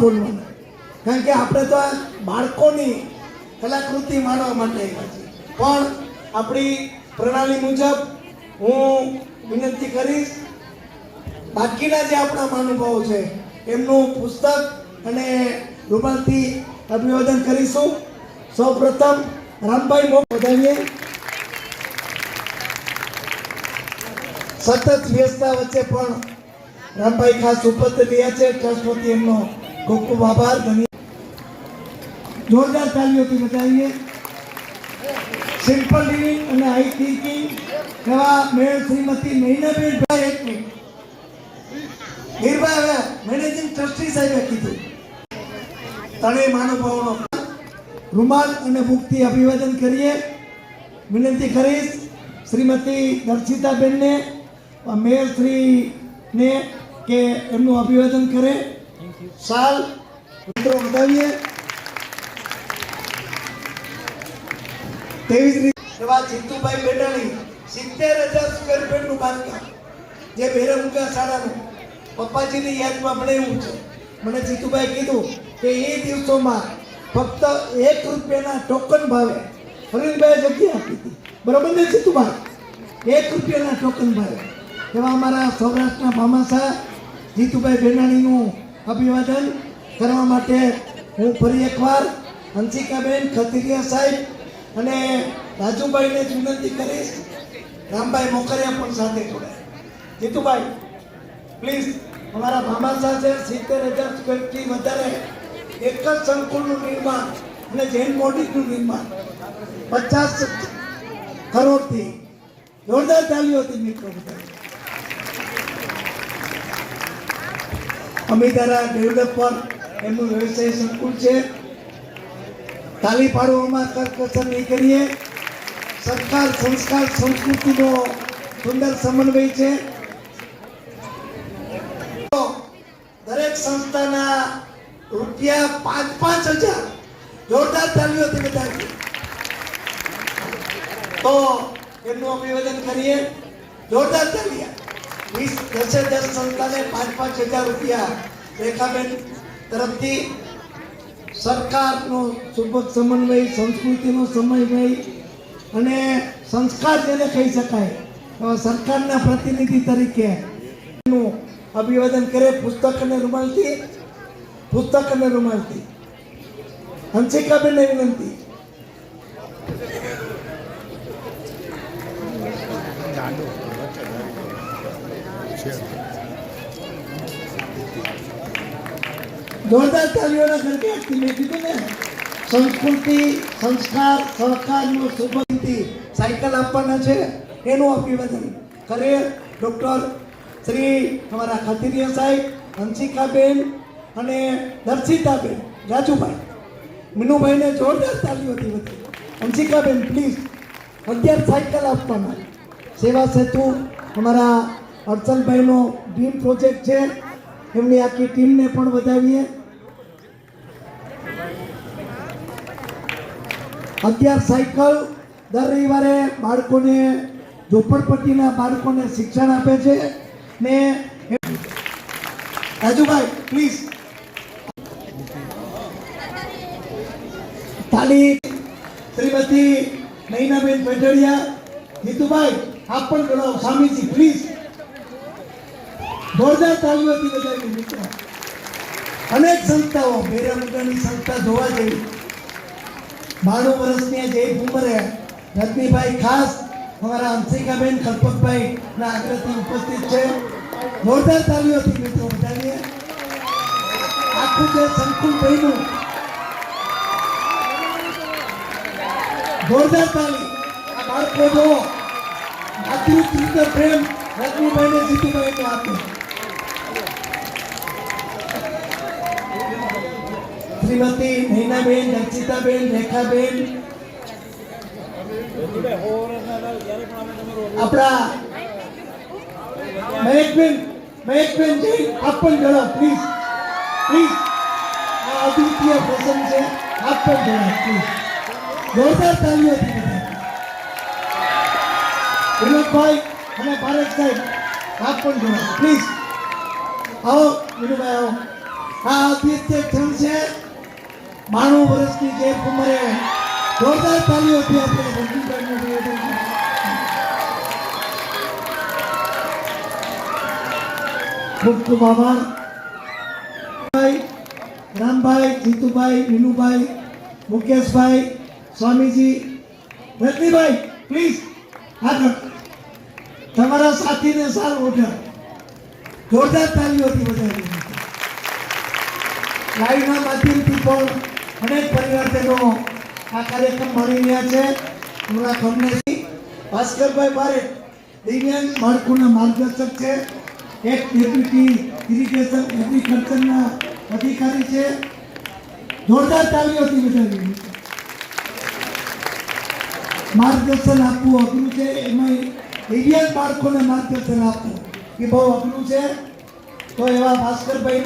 બોલવાનું, કારણ કે આપણે તો આ બાળકોની કલાકૃતિ માણવા માટે આવ્યા છીએ. પણ આપણી પ્રણાલી મુજબ હું વિનંતી કરીશ બાકીના જે આપણા મહાનુભાવો છે એમનું પુસ્તક અને રૂમાલથી અભિવાદન કરીશું. સૌ પ્રથમ રામભાઈ વધાવીએ. સતત વ્યસ્તતા વચ્ચે પણ રામભાઈ ખાસ ઉપસ્થિત રહ્યા છે. ટ્રસ્ટ વતી એમનો ખૂબ ખૂબ આભાર. જોરદાર તાલીઓથી બતાવીએ. સિમ્પલ લિવિંગ અને હાઈ થિંકિંગ એવા મેયર શ્રીમતી નૈનાબેન એક મિનિટ હીરભાઈ હવે મેનેજિંગ ટ્રસ્ટી સાહેબે કીધું ત્રણેય મહાનુભાવોનો રૂમાલ અને બુકથી અભિવાદન કરીએ. વિનંતી કરીશ શ્રીમતી દર્શિતાબેનને મેયર શ્રીને કે એમનું અભિવાદન કરે. સાલ મિત્રો વધાવીએ. તેવી જ રીતે એવા જીતુભાઈ બેડાણી 70,000 સ્ક્વેર ફીટનું બાંધકામ જે બેરમુગા શાળાનું પપ્પાજીની યાદમાં બનાવ્યું છે. મને જીતુભાઈ કીધું કે એ દિવસોમાં ફક્ત ₹1 ટોકન ભાવે ફરીદભાઈ જગ્યા આપી હતી. બરોબર ને જીતુભાઈ? ₹1 ટોકન ભાવે એવા અમારા સૌરાષ્ટ્રના ભામાસા જીતુભાઈ બેનાણીનું અભિવાદન કરવા માટે હું ફરી એકવાર હંસિકાબેન ખત્રીયા સાહેબ અને રાજુભાઈને જ વિનંતી કરીશ. રામભાઈ મોકરિયા પણ સાથે જોડાય. જીતુભાઈ પ્લીઝ અમારા ભામાસા છે 70,000 સ્ક્વેર ફીટ વધારે એક જ સંકુલનું નિર્માણ અને જૈન મોડિકનું નિર્માણ 50 કરોડથી. જોરદાર તાલીઓથી મિત્રો બધા. અમિતારા ડેવલપર એમનું વ્યવસાય સંકુલ છે. તાલી પાડવામાં કરકસર નહીં કરીએ. સરકાર સંસ્કાર સંસ્કૃતિનો સુંદર સમન્વય છે. દરેક સંસ્થાના રૂપિયા 5,000 જોરદાર તાલીઓથી બતાવીએ તો એમનું અભિવાદન કરીએ. જોરદાર તાલીઓ. 10 સંસ્થાને 5,000 રૂપિયા રેખાબેન તરફથી. સરકારનો સુબક સમન્વય, સંસ્કૃતિનો સમન્વય અને સંસ્કાર જેને કહી શકાય એવા સરકારના પ્રતિનિધિ તરીકે એનું અભિવાદન કરે. પુસ્તક અને રૂમાલથી હંસિકાબેનને વિનંતી. જોરદાર તાલીઓના ગણગણાટથી મેં કીધું ને સંસ્કૃતિ, સંસ્કાર, સહકારનો સુબંધી સાયકલ આપવાના છે એનું અભિવાદન કરે. ડૉક્ટર શ્રી અમારા ખત્રીયા સાહેબ, હંસિકાબેન અને દર્શિતાબેન, રાજુભાઈ, મીનુભાઈને જોરદાર તાલીઓથી બધી. હંસિકાબેન પ્લીઝ 11 સાયકલ આપવાના. સેવા સેતુ અમારા અર્ચનભાઈનો ડ્રીમ પ્રોજેક્ટ છે. એમની આખી ટીમને પણ વધાવીએ. 11 સાયકલ દર રવિવારે બાળકોને, ઝોપડપટ્ટીના બાળકોને શિક્ષણ આપે છે. ને રાજુભાઈ પ્લીઝ તાલી. શ્રીમતી નૈનાબેન પેઢડિયા. જીતુભાઈ આપ પણ ગણાવો. સ્વામીજી પ્લીઝ જોરદાર તાલીઓથી બધાની મિત્રો. અનેક સંસ્થાઓ, બેરામુગાની સંસ્થા જોવા જેવી. 92 વર્ષની જય ઉંમરે રજનીભાઈ ખાસ અમારા હંસિકાબેન કલ્પકભાઈ ના આગ્રહથી ઉપસ્થિત છે. જોરદાર તાલીઓથી મિત્રો બધાને. આખું જે સંકુલ બન્યું જોરદાર તાલી. આ બાળકો જો માતૃત્વ પ્રેમ રજનીભાઈને જીતુભાઈને આપ્યો. શ્રીમતી નૈનાબેન, દર્શિતાબેન, રેખાબેન, આપણા મહેકબેન જૈન આપ પણ જણાવ પ્લીઝ. આ અદ્વિતીય પ્રસંગ છે. આપ પણ જણાવ પ્લીઝ. જોરદાર તાલીઓથી વિનોદભાઈ અને ભારત સાહેબ આપ પણ જણાવ પ્લીઝ. આવો વિનુભાઈ આવો. આ અભ્યર્થે ક્ષણ છે 92 વર્ષની જે ઉંમરે જોરદાર તાલીઓથી આપણે રણજીતભાઈનું નિવેદન ખૂબ ખૂબ આભાર. રામભાઈ, જીતુભાઈ, વિનુભાઈ, મુકેશભાઈ, સ્વામીજી, રજનીભાઈ, પ્લીઝ આગળ તમારા સાથીને સારું ઓઢા જોરદાર તાલીઓથી વધારી. લાઈવના માધ્યમથી પણ અનેક પરિવારજનો આ કાર્યક્રમ માણી રહ્યા છે. હમણાં કમલેશજી ભાસ્કરભાઈ બારેટ દિવ્યાંગ બાળકોના માર્ગદર્શક છે, એક ડેપ્યુટી ઇરિગેશન એગ્રીકલ્ચરના અધિકારી છે. જોરદાર તાલીઓથી વધારી. માર્ગદર્શન આપવું અઘરું છે, એમાં દિવ્યાંગ બાળકોને માર્ગદર્શન આપવું એ બહુ અઘરું છે. તો એવા ભાસ્કરભાઈ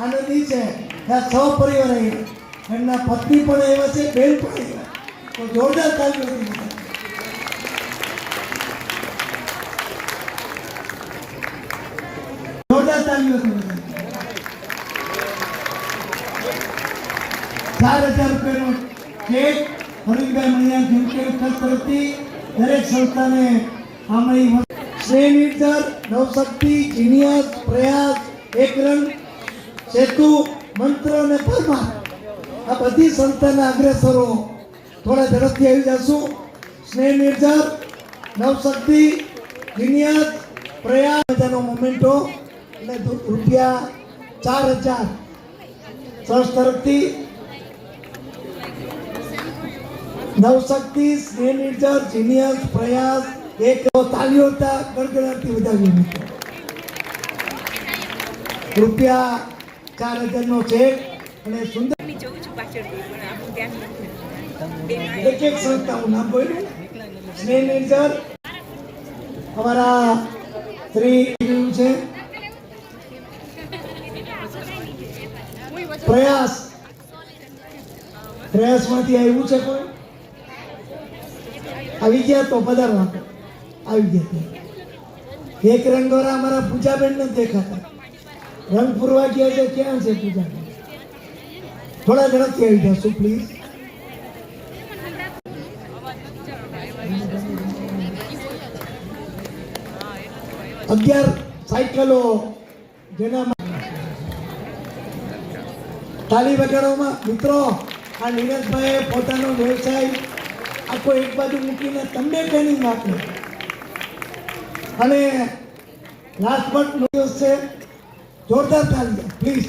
આનંદી છે કે આ સહપરિવાર આવ્યા, એમના પત્ની પણ એવા છે, બેન પણ આવ્યા. તો જોરદાર તાલીઓથી વધારી. જોરદાર તાલીઓથી વધારી. 4000 રૂપિયાનો ચેક હરીશભાઈ મણિયાર ઝુમકે ટ્રસ્ટ તરફથી દરેક સંસ્થાને આમણી સ્નેહ નિર્ધાર, નવશક્તિ, જીનિયસ, પ્રયાસ, એકરંગ, સેતુ, મંત્ર અને પરમાર આ બધી સંસ્થાના અગ્રેસરો થોડા ઝડપથી આવી જશું. સ્નેહ નિર્ધાર, નવશક્તિ, જીનિયસ, પ્રયાસ બધાનો મોમેન્ટો અને રૂપિયા 4000 ટ્રસ્ટ તરફથી. નવશક્તિ, સ્નેહ નિર્ધાર, જીનિયસ, પ્રયાસ, એક તાલીઓતા ગડગડાટથી વધાવી મૂકો. રૂપિયા 4000 નો ચેક અને સુંદર એક એક સંસ્થાનું નામ બોલ્યું. સ્નેહ નિર્ધાર અમારા શ્રી છે. પ્રયાસમાંથી આવ્યું છે કોઈ આવી ગયા તો પધારવા આવી ગયા. એક રંગ દ્વારા અમારા પૂજાબેન નથી દેખાતા, રંગ પૂરવા ગયા છે. ક્યાં છે પૂજાબેન? થોડા ઝડપથી આવી જશું પ્લીઝ. અગિયાર સાયકલો જેના તાલી વગાડવામાં મિત્રો આ નીરજભાઈએ પોતાનો વ્યવસાય આખો એક બાજુ મૂકીને તમને ટ્રેનિંગ આપે અને લાસ્ટ બટ દિવસ છે. જોરદાર તાલી પ્લીઝ.